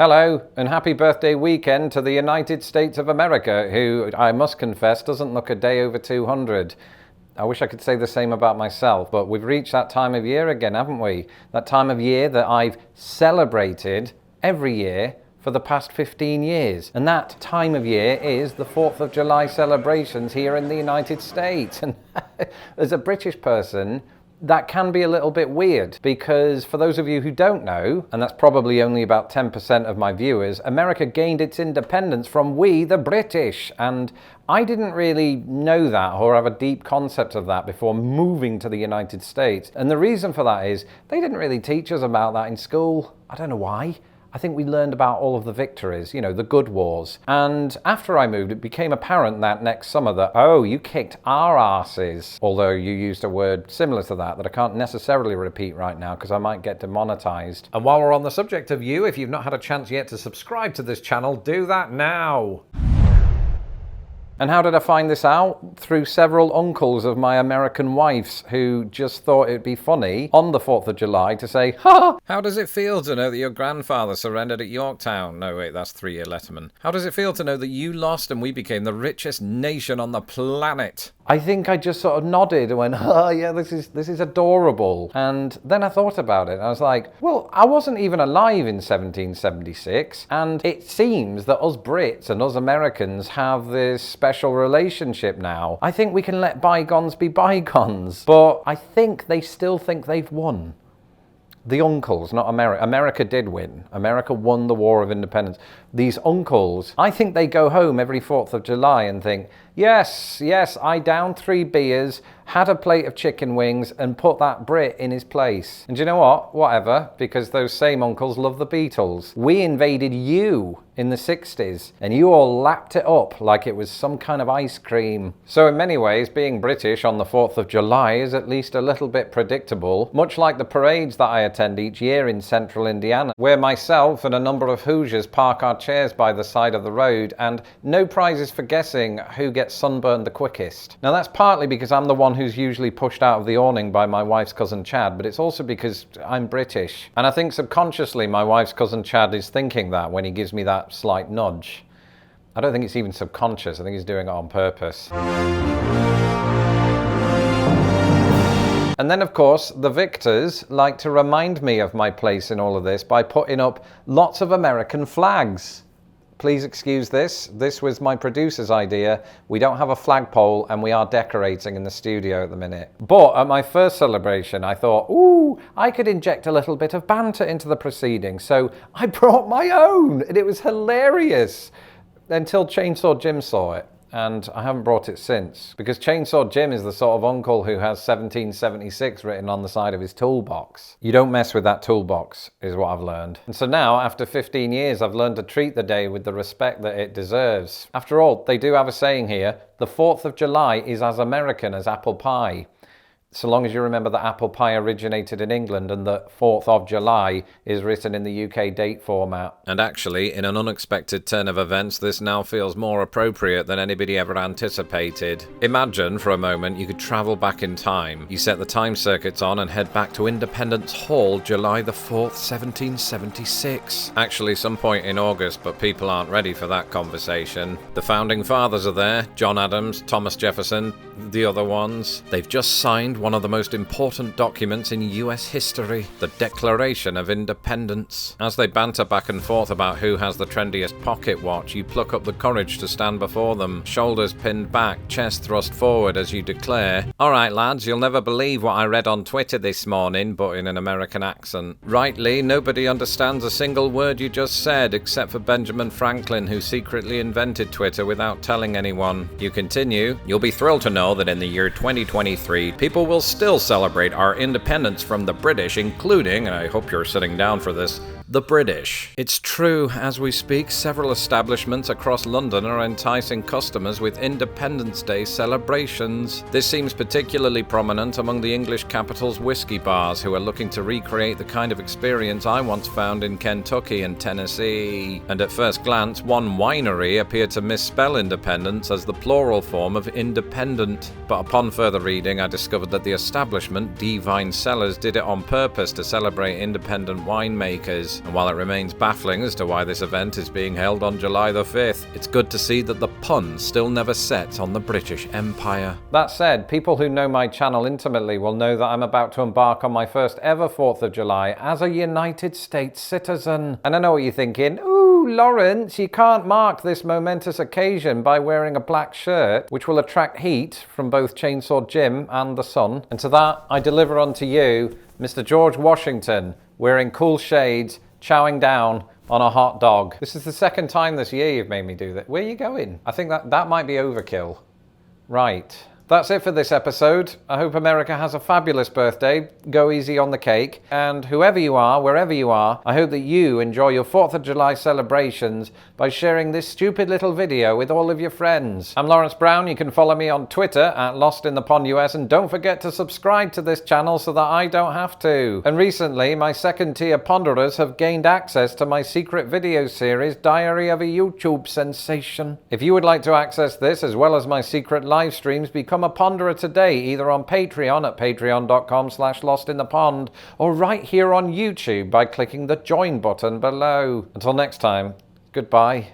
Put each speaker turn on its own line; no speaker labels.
Hello, and happy birthday weekend to the United States of America, who, I must confess, doesn't look a day over 200. I wish I could say the same about myself, but we've reached that time of year again, haven't we? That time of year that I've celebrated every year for the past 15 years. And that time of year is the 4th of July celebrations here in the United States. And as a British person, that can be a little bit weird because for those of you who don't know, and that's probably only about 10% of my viewers, America gained its independence from we, the British. And I didn't really know that or have a deep concept of that before moving to the United States. And the reason for that is they didn't really teach us about that in school. I don't know why. I think we learned about all of the victories, you know, the good wars. And after I moved, it became apparent that next summer that, oh, you kicked our asses. Although you used a word similar to that I can't necessarily repeat right now because I might get demonetized. And while we're on the subject of you, if you've not had a chance yet to subscribe to this channel, do that now. And how did I find this out? Through several uncles of my American wife's who just thought it'd be funny on the 4th of July to say, ha! How does it feel to know that your grandfather surrendered at Yorktown? No, wait, that's 3-year Letterman. How does it feel to know that you lost and we became the richest nation on the planet? I think I just sort of nodded and went, oh yeah, this is adorable. And then I thought about it. I was like, well, I wasn't even alive in 1776. And it seems that us Brits and us Americans have this special relationship now. I think we can let bygones be bygones. But I think they still think they've won. The uncles, not America. America did win. America won the War of Independence. These uncles, I think they go home every 4th of July and think, yes, I downed 3 beers, had a plate of chicken wings, and put that Brit in his place. And do you know what? Whatever, because those same uncles love the Beatles. We invaded you in the 60s, and you all lapped it up like it was some kind of ice cream. So in many ways, being British on the 4th of July is at least a little bit predictable, much like the parades that I attend each year in central Indiana, where myself and a number of Hoosiers park our chairs by the side of the road, and no prizes for guessing who gets sunburned the quickest. Now that's partly because I'm the one who's usually pushed out of the awning by my wife's cousin Chad, but it's also because I'm British. And I think subconsciously my wife's cousin Chad is thinking that when he gives me that slight nudge. I don't think it's even subconscious. I think he's doing it on purpose. And then, of course, the victors like to remind me of my place in all of this by putting up lots of American flags. Please excuse this. This was my producer's idea. We don't have a flagpole and we are decorating in the studio at the minute. But at my first celebration, I thought, ooh, I could inject a little bit of banter into the proceedings. So I brought my own and it was hilarious until Chainsaw Jim saw it. And I haven't brought it since, because Chainsaw Jim is the sort of uncle who has 1776 written on the side of his toolbox. You don't mess with that toolbox, is what I've learned. And so now, after 15 years, I've learned to treat the day with the respect that it deserves. After all, they do have a saying here, the 4th of July is as American as apple pie. So long as you remember that apple pie originated in England and the 4th of July is written in the UK date format. And actually, in an unexpected turn of events, this now feels more appropriate than anybody ever anticipated. Imagine, for a moment, you could travel back in time. You set the time circuits on and head back to Independence Hall, July the 4th, 1776. Actually, some point in August, but people aren't ready for that conversation. The founding fathers are there, John Adams, Thomas Jefferson, the other ones. They've just signed one of the most important documents in US history, the Declaration of Independence. As they banter back and forth about who has the trendiest pocket watch, you pluck up the courage to stand before them, shoulders pinned back, chest thrust forward as you declare, "All right, lads, you'll never believe what I read on Twitter this morning," but in an American accent. Rightly, nobody understands a single word you just said, except for Benjamin Franklin, who secretly invented Twitter without telling anyone. You continue, "You'll be thrilled to know that in the year 2023, people will still celebrate our independence from the British, including," and I hope you're sitting down for this, the British. It's true, as we speak, several establishments across London are enticing customers with Independence Day celebrations. This seems particularly prominent among the English capital's whiskey bars, who are looking to recreate the kind of experience I once found in Kentucky and Tennessee. And at first glance, one winery appeared to misspell independence as the plural form of independent. But upon further reading, I discovered that the establishment, D Vine Cellars, did it on purpose to celebrate independent winemakers. years. And while it remains baffling as to why this event is being held on July the 5th, it's good to see that the pun still never sets on the British Empire. That said, people who know my channel intimately will know that I'm about to embark on my first ever 4th of July as a United States citizen. And I know what you're thinking, ooh, Lawrence, you can't mark this momentous occasion by wearing a black shirt, which will attract heat from both Chainsaw Jim and the sun. And to that, I deliver unto you Mr. George Washington, wearing cool shades, chowing down on a hot dog. This is the second time this year you've made me do that. Where are you going? I think that might be overkill. Right. That's it for this episode. I hope America has a fabulous birthday. Go easy on the cake. And whoever you are, wherever you are, I hope that you enjoy your 4th of July celebrations by sharing this stupid little video with all of your friends. I'm Lawrence Brown. You can follow me on Twitter at LostInThePondUS, and don't forget to subscribe to this channel so that I don't have to. And recently, my second tier ponderers have gained access to my secret video series, Diary of a YouTube Sensation. If you would like to access this as well as my secret live streams, become a ponderer today, either on Patreon at patreon.com/lostinthepond or right here on YouTube by clicking the join button below. Until next time, goodbye.